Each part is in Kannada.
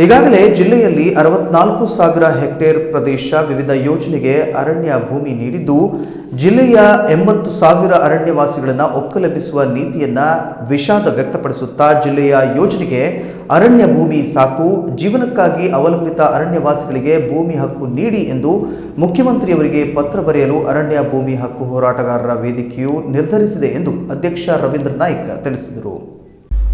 ಈಗಾಗಲೇ ಜಿಲ್ಲೆಯಲ್ಲಿ 64,000 ಹೆಕ್ಟೇರ್ ಪ್ರದೇಶ ವಿವಿಧ ಯೋಜನೆಗೆ ಅರಣ್ಯ ಭೂಮಿ ನೀಡಿದ್ದು, ಜಿಲ್ಲೆಯ 80,000 ಅರಣ್ಯವಾಸಿಗಳನ್ನು ಒಕ್ಕಲೆಬ್ಬಿಸುವ ನೀತಿಯನ್ನ ವಿಷಾದ ವ್ಯಕ್ತಪಡಿಸುತ್ತಾ ಜಿಲ್ಲೆಯ ಯೋಜನೆಗೆ ಅರಣ್ಯ ಭೂಮಿ ಸಾಕು, ಜೀವನಕ್ಕಾಗಿ ಅವಲಂಬಿತ ಅರಣ್ಯವಾಸಿಗಳಿಗೆ ಭೂಮಿ ಹಕ್ಕು ನೀಡಿ ಎಂದು ಮುಖ್ಯಮಂತ್ರಿಯವರಿಗೆ ಪತ್ರ ಬರೆಯಲು ಅರಣ್ಯ ಭೂಮಿ ಹಕ್ಕು ಹೋರಾಟಗಾರರ ವೇದಿಕೆಯು ನಿರ್ಧರಿಸಿದೆ ಎಂದು ಅಧ್ಯಕ್ಷ ರವೀಂದ್ರ ನಾಯ್ಕ್ ತಿಳಿಸಿದರು.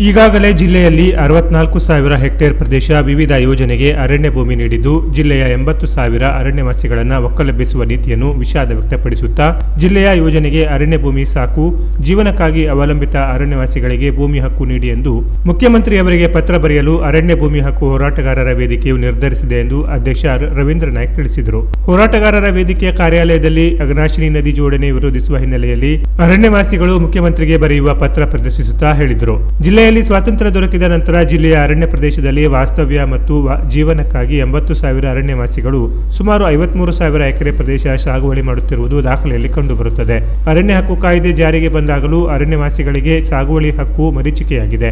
ಈಗಾಗಲೇ ಜಿಲ್ಲೆಯಲ್ಲಿ 64,000 ಹೆಕ್ಟೇರ್ ಪ್ರದೇಶ ವಿವಿಧ ಯೋಜನೆಗೆ ಅರಣ್ಯ ಭೂಮಿ ನೀಡಿದ್ದು, ಜಿಲ್ಲೆಯ 80,000 ಅರಣ್ಯವಾಸಿಗಳನ್ನು ಒಕ್ಕಲೆಬ್ಬಿಸುವ ನೀತಿಯನ್ನು ವಿಷಾದ ವ್ಯಕ್ತಪಡಿಸುತ್ತಾ ಜಿಲ್ಲೆಯ ಯೋಜನೆಗೆ ಅರಣ್ಯ ಭೂಮಿ ಸಾಕು, ಜೀವನಕ್ಕಾಗಿ ಅವಲಂಬಿತ ಅರಣ್ಯವಾಸಿಗಳಿಗೆ ಭೂಮಿ ಹಕ್ಕು ನೀಡಿ ಎಂದು ಮುಖ್ಯಮಂತ್ರಿಯವರಿಗೆ ಪತ್ರ ಬರೆಯಲು ಅರಣ್ಯ ಭೂಮಿ ಹಕ್ಕು ಹೋರಾಟಗಾರರ ವೇದಿಕೆಯು ನಿರ್ಧರಿಸಿದೆ ಎಂದು ಅಧ್ಯಕ್ಷ ರವೀಂದ್ರ ನಾಯ್ಕ್ ತಿಳಿಸಿದರು. ಹೋರಾಟಗಾರರ ವೇದಿಕೆಯ ಕಾರ್ಯಾಲಯದಲ್ಲಿ ಅಘನಾಶಿನಿ ನದಿ ಜೋಡಣೆ ವಿರೋಧಿಸುವ ಹಿನ್ನೆಲೆಯಲ್ಲಿ ಅರಣ್ಯವಾಸಿಗಳು ಮುಖ್ಯಮಂತ್ರಿಗೆ ಬರೆಯುವ ಪತ್ರ ಪ್ರದರ್ಶಿಸುತ್ತಾ ಹೇಳಿದರು. ಜಿಲ್ಲೆಯಲ್ಲಿ ಸ್ವಾತಂತ್ರ್ಯ ದೊರಕಿದ ನಂತರ ಜಿಲ್ಲೆಯ ಅರಣ್ಯ ಪ್ರದೇಶದಲ್ಲಿ ವಾಸ್ತವ್ಯ ಮತ್ತು ಜೀವನಕ್ಕಾಗಿ 80,000 ಅರಣ್ಯವಾಸಿಗಳು ಸುಮಾರು 53,000 ಎಕರೆ ಪ್ರದೇಶ ಸಾಗುವಳಿ ಮಾಡುತ್ತಿರುವುದು ದಾಖಲೆಯಲ್ಲಿ ಕಂಡುಬರುತ್ತದೆ. ಅರಣ್ಯ ಹಕ್ಕು ಕಾಯ್ದೆ ಜಾರಿಗೆ ಬಂದಾಗಲೂ ಅರಣ್ಯವಾಸಿಗಳಿಗೆ ಸಾಗುವಳಿ ಹಕ್ಕು ಮರೀಚಿಕೆಯಾಗಿದೆ.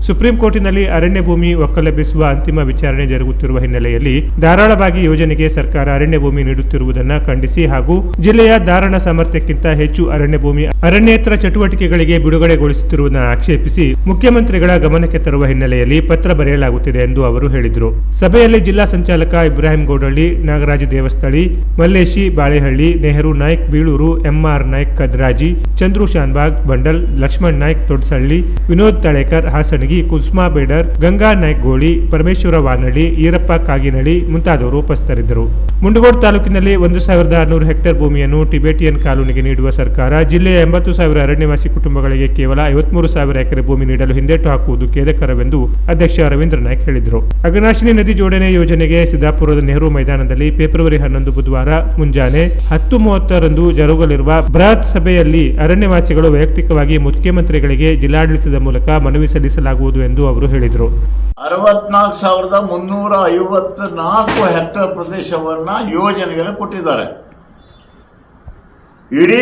ಸುಪ್ರೀಂ ಕೋರ್ಟಿನಲ್ಲಿ ಅರಣ್ಯ ಭೂಮಿ ಒಕ್ಕಲೆಬ್ಬಿಸುವ ಅಂತಿಮ ವಿಚಾರಣೆ ಜರುಗುತ್ತಿರುವ ಹಿನ್ನೆಲೆಯಲ್ಲಿ ಧಾರಾಳವಾಗಿ ಯೋಜನೆಗೆ ಸರ್ಕಾರ ಅರಣ್ಯ ಭೂಮಿ ನೀಡುತ್ತಿರುವುದನ್ನು ಖಂಡಿಸಿ ಹಾಗೂ ಜಿಲ್ಲೆಯ ಧಾರಣ ಸಾಮರ್ಥ್ಯಕ್ಕಿಂತ ಹೆಚ್ಚು ಅರಣ್ಯ ಭೂಮಿ ಅರಣ್ಯೇತರ ಚಟುವಟಿಕೆಗಳಿಗೆ ಬಿಡುಗಡೆಗೊಳಿಸುತ್ತಿರುವುದನ್ನು ಆಕ್ಷೇಪಿಸಿ ಮುಖ್ಯಮಂತ್ರಿಗಳ ಗಮನಕ್ಕೆ ತರುವ ಹಿನ್ನೆಲೆಯಲ್ಲಿ ಪತ್ರ ಬರೆಯಲಾಗುತ್ತಿದೆ ಎಂದು ಅವರು ಹೇಳಿದರು. ಸಭೆಯಲ್ಲಿ ಜಿಲ್ಲಾ ಸಂಚಾಲಕ ಇಬ್ರಾಹಿಂ ಗೌಡಳ್ಳಿ, ನಾಗರಾಜ ದೇವಸ್ಥಳಿ, ಮಲ್ಲೇಶಿ ಬಾಳೆಹಳ್ಳಿ, ನೆಹರು ನಾಯ್ಕ್ ಬೀಳೂರು, ಎಂಆರ್ ನಾಯ್ಕ್ ಕದ್ರಾಜಿ, ಚಂದ್ರು ಶಾನ್ಬಾಗ್ ಬಂಡಲ್, ಲಕ್ಷ್ಮಣ್ ನಾಯ್ಕ್ ದೊಡ್ಡಸಳ್ಳಿ, ವಿನೋದ್ ತಳೇಕರ್ ಹಾಸಣಗಿ, ಕುಸ್ಮಾ ಬೇಡರ್, ಗಂಗಾ ನಾಯ್ಕ್ ಗೋಳಿ, ಪರಮೇಶ್ವರ ವಾನಳ್ಳಿ, ಈರಪ್ಪ ಕಾಗಿನಳ್ಳಿ ಮುಂತಾದವರು ಉಪಸ್ಥಿತರಿದ್ದರು. ಮುಂಡಗೋಡ್ ತಾಲೂಕಿನಲ್ಲಿ 1,600 ಹೆಕ್ಟೇರ್ ಭೂಮಿಯನ್ನು ಟಿಬೆಟಿಯನ್ ಕಾಲೋನಿಗೆ ನೀಡುವ ಸರ್ಕಾರ ಜಿಲ್ಲೆಯ 80,000 ಅರಣ್ಯವಾಸಿ ಕುಟುಂಬಗಳಿಗೆ ಕೇವಲ 53,000 ಎಕರೆ ಭೂಮಿ ನೀಡಲು ಹಿಂದೇಟು ಹಾಕುವುದು ಖೇದಕರವೆಂದು ಅಧ್ಯಕ್ಷ ರವೀಂದ್ರ ನಾಯ್ಕ್ ಹೇಳಿದರು. ಅಘನಾಶಿನಿ ನದಿ ಜೋಡಣೆ ಯೋಜನೆಗೆ ಸಿದ್ದಾಪುರದ ನೆಹರು ಮೈದಾನದಲ್ಲಿ ಫೆಬ್ರವರಿ 11 ಬುಧವಾರ ಮುಂಜಾನೆ 10:30 ಜರುಗಲಿರುವ ಬೃಹತ್ ಸಭೆಯಲ್ಲಿ ಅರಣ್ಯವಾಸಿಗಳು ವೈಯಕ್ತಿಕವಾಗಿ ಮುಖ್ಯಮಂತ್ರಿಗಳಿಗೆ ಜಿಲ್ಲಾಡಳಿತದ ಮೂಲಕ ಮನವಿ ಸಲ್ಲಿಸಲಾಗುವುದು ಎಂದು ಅವರು ಹೇಳಿದರು. 64,354 ಹೆಕ್ಟೇರ್ ಪ್ರದೇಶವನ್ನ ಯೋಜನೆಗೆ ಕೊಟ್ಟಿದ್ದಾರೆ. ಇಡೀ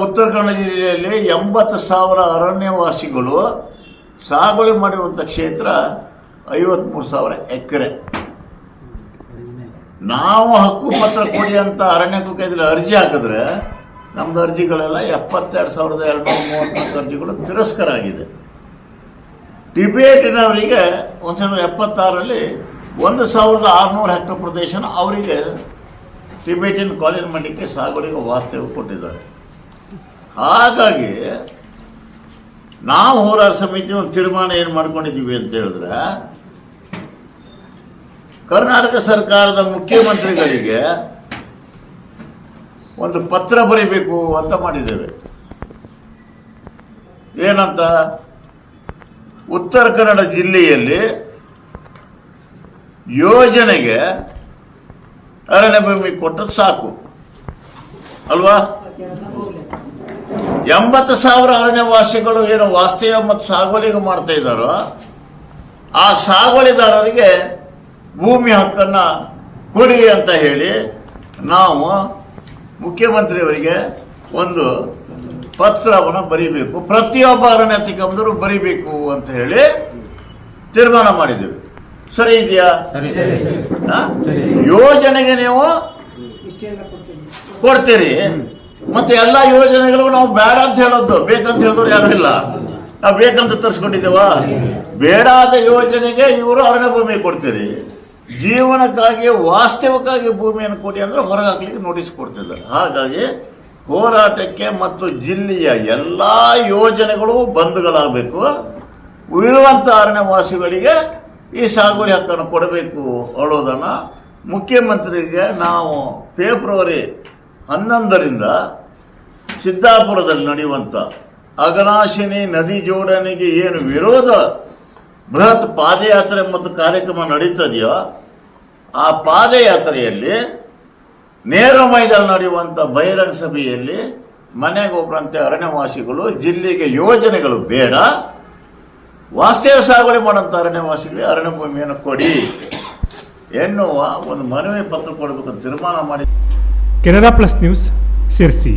ಉತ್ತರ ಕನ್ನಡ ಜಿಲ್ಲೆಯಲ್ಲಿ 80,000 ಅರಣ್ಯವಾಸಿಗಳು ಸಾಗುವಳಿ ಮಾಡಿರುವಂಥ ಕ್ಷೇತ್ರ 53,000 ಎಕರೆ. ನಾವು ಹಕ್ಕು ಪತ್ರ ಕೊಡಿ ಅಂತ ಅರಣ್ಯ ಕಾಯ್ದೆಯಲ್ಲಿ ಅರ್ಜಿ ಹಾಕಿದ್ರೆ ನಮ್ದು ಅರ್ಜಿಗಳೆಲ್ಲ 72,234 ಅರ್ಜಿಗಳು ತಿರಸ್ಕಾರ ಆಗಿದೆ. ಟಿಬೇಟಿನವರಿಗೆ 1976ರಲ್ಲಿ 1,600 ಹೆಕ್ಟೇರ್ ಪ್ರದೇಶನ ಅವರಿಗೆ ಟಿಬೇಟಿಯನ್ ಕಾಲೋನಿ ಮಾಡಲಿಕ್ಕೆ ಸಾಗುವಳಿಗೆ ವಾಸ್ತವ್ಯ ಕೊಟ್ಟಿದ್ದಾರೆ. ಹಾಗಾಗಿ ನಾವು ಹೋರಾಟ ಸಮಿತಿ ಒಂದು ತೀರ್ಮಾನ ಏನು ಮಾಡ್ಕೊಂಡಿದ್ದೀವಿ ಅಂತ ಹೇಳಿದ್ರೆ, ಕರ್ನಾಟಕ ಸರ್ಕಾರದ ಮುಖ್ಯಮಂತ್ರಿಗಳಿಗೆ ಒಂದು ಪತ್ರ ಬರೀಬೇಕು ಅಂತ ಮಾಡಿದ್ದೇವೆ. ಏನಂತ, ಉತ್ತರ ಕನ್ನಡ ಜಿಲ್ಲೆಯಲ್ಲಿ ಯೋಜನೆಗೆ ಅರಣ್ಯ ಭೂಮಿ ಕೊಟ್ಟದ್ದು ಸಾಕು ಅಲ್ವಾ? 80,000 ಅರಣ್ಯವಾಸಿಗಳು ಏನು ವಾಸ್ತವ್ಯ ಮತ್ತು ಸಾಗುವಳಿಗೆ ಮಾಡ್ತಾ ಇದ್ದಾರೋ ಆ ಸಾಗುವಳಿದಾರರಿಗೆ ಭೂಮಿ ಹಕ್ಕನ್ನ ಕೊಡಿ ಅಂತ ಹೇಳಿ ನಾವು ಮುಖ್ಯಮಂತ್ರಿಯವರಿಗೆ ಒಂದು ಪತ್ರವನ್ನು ಬರೀಬೇಕು, ಪ್ರತಿಯೊಬ್ಬ ಅರಣ್ಯಾಧಿಕಾರಿಗಳು ಬರೀಬೇಕು ಅಂತ ಹೇಳಿ ತೀರ್ಮಾನ ಮಾಡಿದ್ದೇವೆ. ಸರಿ ಇದೆಯಾ? ಯೋಜನೆಗೆ ನೀವು ಕೊಡ್ತೀರಿ, ಮತ್ತೆ ಎಲ್ಲ ಯೋಜನೆಗಳಿಗೂ ನಾವು ಬೇಡ ಅಂತ ಹೇಳೋದು, ಬೇಕಂತ ಹೇಳಿದ್ರು ಯಾರು ಇಲ್ಲ. ನಾವು ಬೇಕಂತ ತರಿಸ್ಕೊಂಡಿದ್ದೇವ? ಬೇಡಾದ ಯೋಜನೆಗೆ ಇವರು ಅರಣ್ಯ ಭೂಮಿ ಕೊಡ್ತೀರಿ, ಜೀವನಕ್ಕಾಗಿ ವಾಸ್ತವಕ್ಕಾಗಿ ಭೂಮಿಯನ್ನು ಕೊಡಿ ಅಂದ್ರೆ ಹೊರಗೆ ಹಾಕ್ಲಿಕ್ಕೆ ನೋಟಿಸ್ ಕೊಡ್ತಿದ್ದಾರೆ. ಹಾಗಾಗಿ ಹೋರಾಟಕ್ಕೆ ಮತ್ತು ಜಿಲ್ಲೆಯ ಎಲ್ಲ ಯೋಜನೆಗಳು ಬಂದ್ಗಳಾಗಬೇಕು, ಇರುವಂಥ ಅರಣ್ಯವಾಸಿಗಳಿಗೆ ಈ ಸಾಗುವಳಿ ಹಕ್ಕನ್ನು ಕೊಡಬೇಕು ಅನ್ನೋದನ್ನು ಮುಖ್ಯಮಂತ್ರಿಗೆ ನಾವು ಫೆಬ್ರವರಿ 11ರಿಂದ ಸಿದ್ದಾಪುರದಲ್ಲಿ ನಡೆಯುವಂಥ ಅಘನಾಶಿನಿ ನದಿ ಜೋಡಣೆಗೆ ಏನು ವಿರೋಧ ಬೃಹತ್ ಪಾದಯಾತ್ರೆ ಮತ್ತು ಕಾರ್ಯಕ್ರಮ ನಡೀತದೆಯೋ ಆ ಪಾದಯಾತ್ರೆಯಲ್ಲಿ ನೆಹರು ಮೈದಾನ ನಡೆಯುವಂಥ ಬಹಿರಂಗ ಸಭೆಯಲ್ಲಿ ಮನೆಗೊಬ್ಬರಂತೆ ಅರಣ್ಯವಾಸಿಗಳು ಜಿಲ್ಲೆಗೆ ಯೋಜನೆಗಳು ಬೇಡ, ವಾಸ್ತವ್ಯ ಸಾಗುವಳಿ ಮಾಡುವಂಥ ಅರಣ್ಯವಾಸಿಗಳಿಗೆ ಅರಣ್ಯ ಭೂಮಿಯನ್ನು ಕೊಡಿ ಎನ್ನುವ ಒಂದು ಮನವಿ ಪತ್ರ ಕೊಡಬೇಕಂತ ತೀರ್ಮಾನ ಮಾಡಿ. Canara plus news, Sirsi.